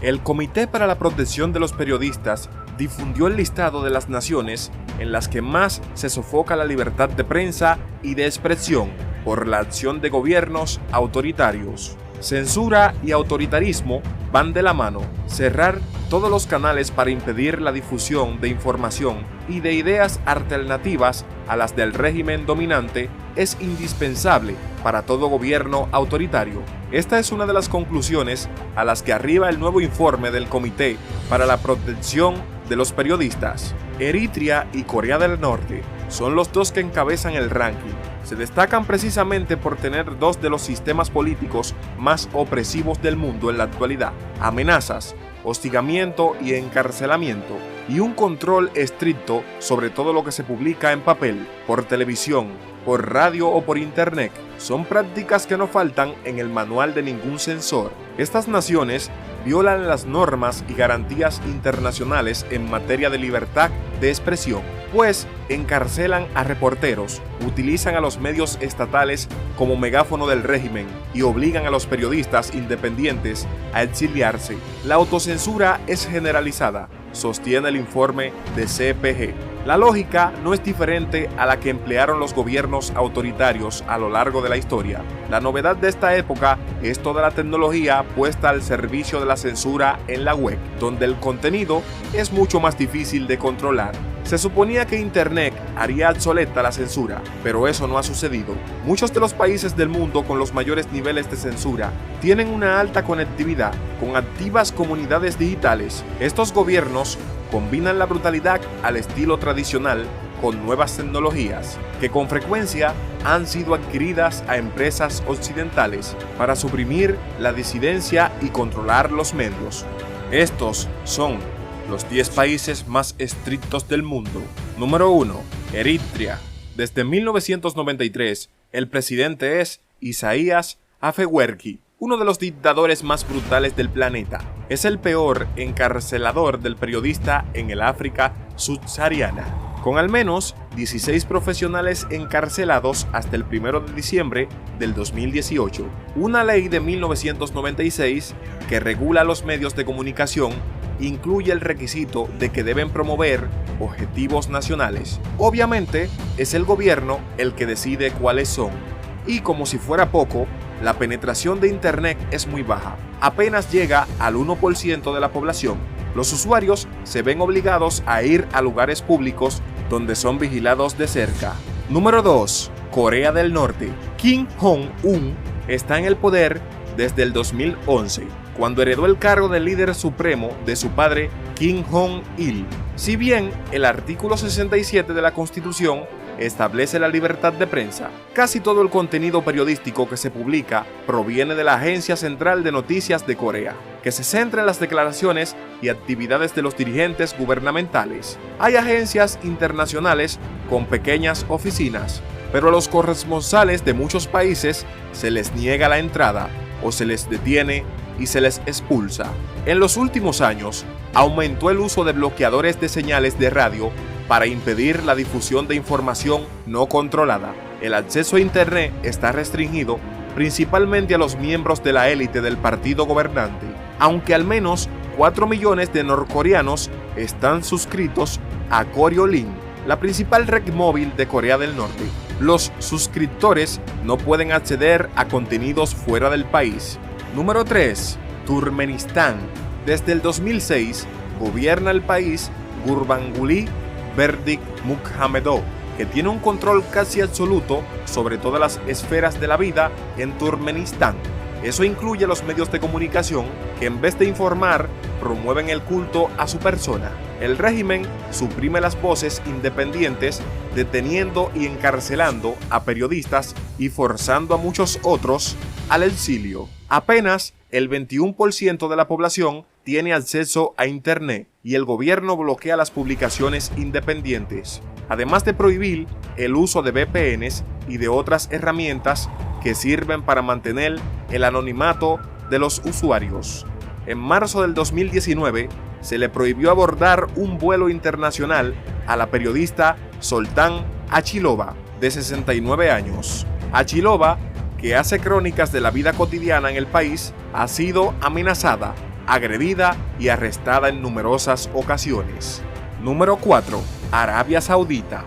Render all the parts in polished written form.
El Comité para la Protección de los Periodistas difundió el listado de las naciones en las que más se sofoca la libertad de prensa y de expresión por la acción de gobiernos autoritarios. Censura y autoritarismo van de la mano. Cerrar todos los canales para impedir la difusión de información y de ideas alternativas a las del régimen dominante es indispensable para todo gobierno autoritario. Esta es una de las conclusiones a las que arriba el nuevo informe del Comité para la Protección de los Periodistas. Eritrea y Corea del Norte son los dos que encabezan el ranking. Se destacan precisamente por tener dos de los sistemas políticos más opresivos del mundo en la actualidad: amenazas, hostigamiento y encarcelamiento, y un control estricto sobre todo lo que se publica en papel, por televisión, por radio o por internet. Son prácticas que no faltan en el manual de ningún censor. Estas naciones violan las normas y garantías internacionales en materia de libertad de expresión, pues encarcelan a reporteros, utilizan a los medios estatales como megáfono del régimen y obligan a los periodistas independientes a exiliarse. La autocensura es generalizada, sostiene el informe de CPG. La lógica no es diferente a la que emplearon los gobiernos autoritarios a lo largo de la historia. La novedad de esta época es toda la tecnología puesta al servicio de la censura en la web, donde el contenido es mucho más difícil de controlar. Se suponía que Internet haría obsoleta la censura, pero eso no ha sucedido. Muchos de los países del mundo con los mayores niveles de censura tienen una alta conectividad, con activas comunidades digitales. Estos gobiernos combinan la brutalidad al estilo tradicional con nuevas tecnologías, que con frecuencia han sido adquiridas a empresas occidentales para suprimir la disidencia y controlar los medios. Estos son los 10 países más estrictos del mundo. Número 1. Eritrea. Desde 1993, el presidente es Isaias Afewerki, uno de los dictadores más brutales del planeta. Es el peor encarcelador del periodista en el África subsahariana, con al menos 16 profesionales encarcelados hasta el 1 de diciembre del 2018. Una ley de 1996 que regula los medios de comunicación incluye el requisito de que deben promover objetivos nacionales. Obviamente, es el gobierno el que decide cuáles son. Y como si fuera poco, la penetración de Internet es muy baja. Apenas llega al 1% de la población. Los usuarios se ven obligados a ir a lugares públicos donde son vigilados de cerca. Número 2. Corea del Norte. Kim Jong-un está en el poder desde el 2011, cuando heredó el cargo de líder supremo de su padre Kim Jong-il. Si bien el artículo 67 de la Constitución establece la libertad de prensa, casi todo el contenido periodístico que se publica proviene de la Agencia Central de Noticias de Corea, que se centra en las declaraciones y actividades de los dirigentes gubernamentales. Hay agencias internacionales con pequeñas oficinas, pero a los corresponsales de muchos países se les niega la entrada o se les detiene y se les expulsa. En los últimos años, aumentó el uso de bloqueadores de señales de radio para impedir la difusión de información no controlada. El acceso a Internet está restringido principalmente a los miembros de la élite del partido gobernante, aunque al menos 4 millones de norcoreanos están suscritos a Koryo-link, la principal red móvil de Corea del Norte. Los suscriptores no pueden acceder a contenidos fuera del país. Número 3. Turkmenistán. Desde el 2006 gobierna el país Gurbanguly Berdimuhamedov, que tiene un control casi absoluto sobre todas las esferas de la vida en Turkmenistán. Eso incluye los medios de comunicación que en vez de informar, promueven el culto a su persona. El régimen suprime las voces independientes, deteniendo y encarcelando a periodistas y forzando a muchos otros al exilio. Apenas el 21% de la población tiene acceso a Internet y el gobierno bloquea las publicaciones independientes, además de prohibir el uso de VPNs y de otras herramientas que sirven para mantener el anonimato de los usuarios. En marzo del 2019 se le prohibió abordar un vuelo internacional a la periodista Zoltán Achilova, de 69 años. Achilova, que hace crónicas de la vida cotidiana en el país, ha sido amenazada agredida y arrestada en numerosas ocasiones. Número 4. Arabia Saudita.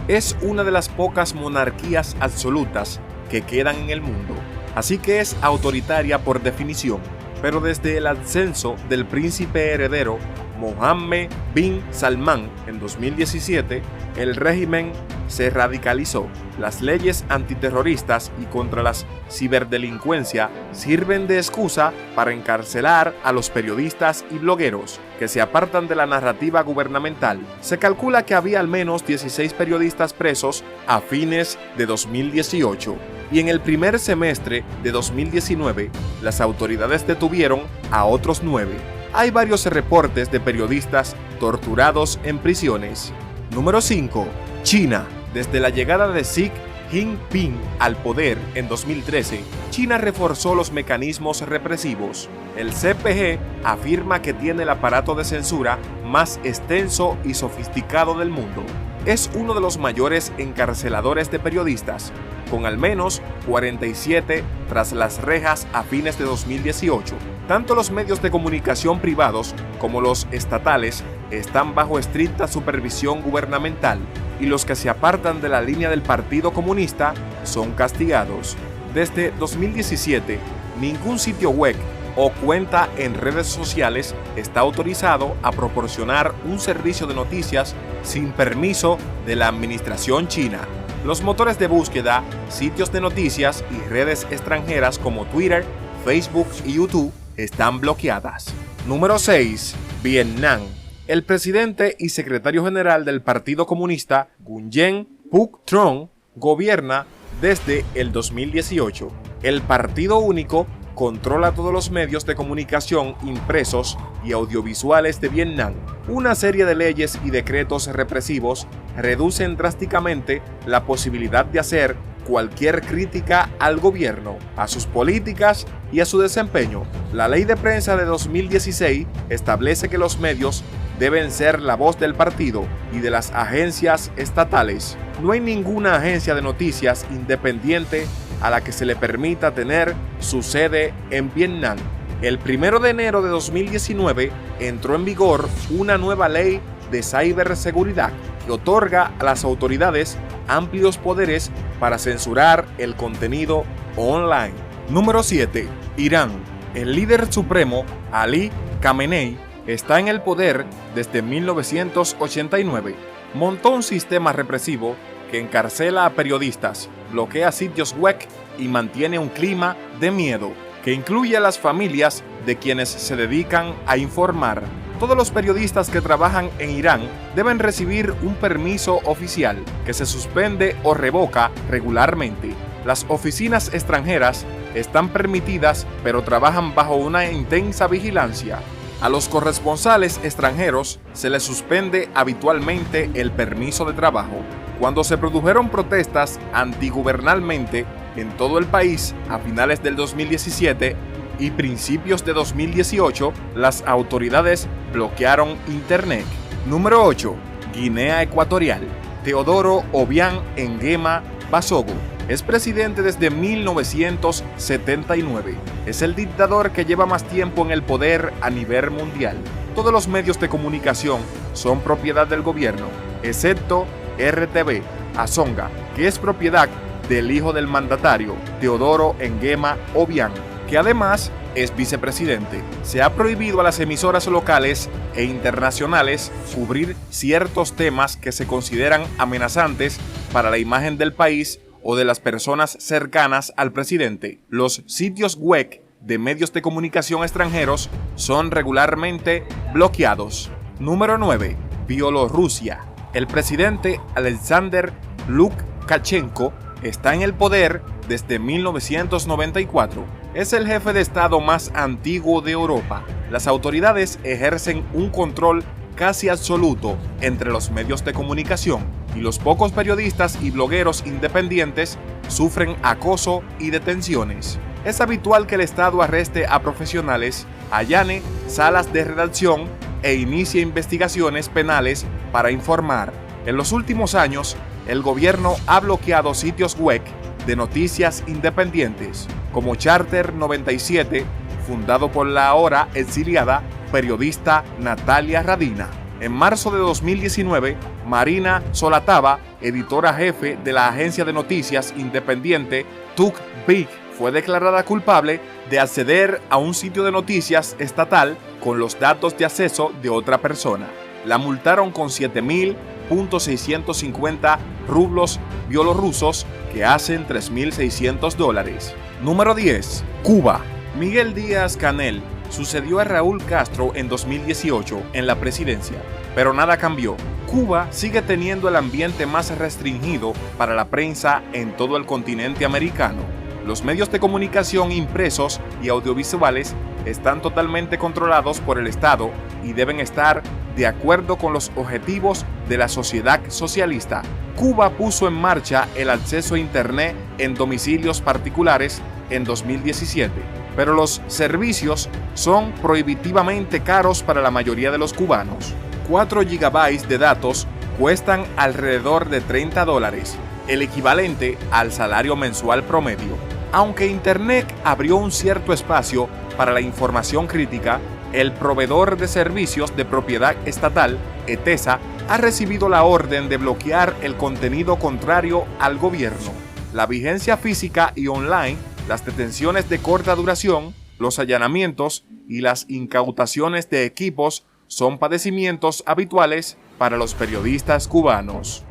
Es una de las pocas monarquías absolutas que quedan en el mundo, así que es autoritaria por definición, pero desde el ascenso del príncipe heredero Mohammed bin Salman en 2017, el régimen se radicalizó. Las leyes antiterroristas y contra la ciberdelincuencia sirven de excusa para encarcelar a los periodistas y blogueros que se apartan de la narrativa gubernamental. Se calcula que había al menos 16 periodistas presos a fines de 2018. Y en el primer semestre de 2019, las autoridades detuvieron a otros 9. Hay varios reportes de periodistas torturados en prisiones. Número 5. China. Desde la llegada de Xi Jinping al poder en 2013, China reforzó los mecanismos represivos. El CPG afirma que tiene el aparato de censura más extenso y sofisticado del mundo. Es uno de los mayores encarceladores de periodistas, con al menos 47 tras las rejas a fines de 2018. Tanto los medios de comunicación privados como los estatales están bajo estricta supervisión gubernamental y los que se apartan de la línea del Partido Comunista son castigados. Desde 2017, ningún sitio web o cuenta en redes sociales está autorizado a proporcionar un servicio de noticias sin permiso de la administración china. Los motores de búsqueda, sitios de noticias y redes extranjeras como Twitter, Facebook y YouTube están bloqueadas. Número 6. Vietnam. El presidente y secretario general del Partido Comunista, Nguyen Phuc Trong, gobierna desde el 2018. El Partido Único controla todos los medios de comunicación impresos y audiovisuales de Vietnam. Una serie de leyes y decretos represivos reducen drásticamente la posibilidad de hacer cualquier crítica al gobierno, a sus políticas y a su desempeño. La Ley de Prensa de 2016 establece que los medios deben ser la voz del partido y de las agencias estatales. No hay ninguna agencia de noticias independiente a la que se le permita tener su sede en Vietnam. El 1 de enero de 2019 entró en vigor una nueva ley de ciberseguridad que otorga a las autoridades amplios poderes para censurar el contenido online. Número 7. Irán. El líder supremo, Ali Khamenei, está en el poder desde 1989. Montó un sistema represivo que encarcela a periodistas, bloquea sitios web y mantiene un clima de miedo que incluye a las familias de quienes se dedican a informar. Todos los periodistas que trabajan en Irán deben recibir un permiso oficial que se suspende o revoca regularmente. Las oficinas extranjeras están permitidas, pero trabajan bajo una intensa vigilancia. A los corresponsales extranjeros se les suspende habitualmente el permiso de trabajo. Cuando se produjeron protestas antigubernamentalmente en todo el país a finales del 2017 y principios de 2018, las autoridades bloquearon Internet. Número 8. Guinea Ecuatorial. Teodoro Obiang Nguema Basogo es presidente desde 1979. Es el dictador que lleva más tiempo en el poder a nivel mundial. Todos los medios de comunicación son propiedad del gobierno, excepto RTV Azonga, que es propiedad del hijo del mandatario, Teodoro Nguema Obiang, que además es vicepresidente. Se ha prohibido a las emisoras locales e internacionales cubrir ciertos temas que se consideran amenazantes para la imagen del país o de las personas cercanas al presidente. Los sitios web de medios de comunicación extranjeros son regularmente bloqueados. Número 9. Bielorrusia. El presidente Alexander Lukashenko está en el poder desde 1994. Es el jefe de Estado más antiguo de Europa. Las autoridades ejercen un control casi absoluto entre los medios de comunicación y los pocos periodistas y blogueros independientes sufren acoso y detenciones. Es habitual que el Estado arreste a profesionales, allane salas de redacción e inicie investigaciones penales para informar. En los últimos años, el gobierno ha bloqueado sitios web de noticias independientes como Charter 97, fundado por la ahora exiliada periodista Natalia Radina. En marzo de 2019, Marina Solatava, editora jefe de la agencia de noticias independiente TUC-BIG, fue declarada culpable de acceder a un sitio de noticias estatal con los datos de acceso de otra persona. La multaron con 7.650 rublos bielorrusos, que hacen $3.600. Número 10. Cuba. Miguel Díaz-Canel sucedió a Raúl Castro en 2018 en la presidencia, pero nada cambió. Cuba sigue teniendo el ambiente más restringido para la prensa en todo el continente americano. Los medios de comunicación impresos y audiovisuales están totalmente controlados por el Estado y deben estar de acuerdo con los objetivos de la sociedad socialista. Cuba puso en marcha el acceso a Internet en domicilios particulares en 2017, pero los servicios son prohibitivamente caros para la mayoría de los cubanos. 4 GB de datos cuestan alrededor de $30, el equivalente al salario mensual promedio. Aunque Internet abrió un cierto espacio para la información crítica, el proveedor de servicios de propiedad estatal, ETESA, ha recibido la orden de bloquear el contenido contrario al gobierno. La vigencia física y online, las detenciones de corta duración, los allanamientos y las incautaciones de equipos son padecimientos habituales para los periodistas cubanos.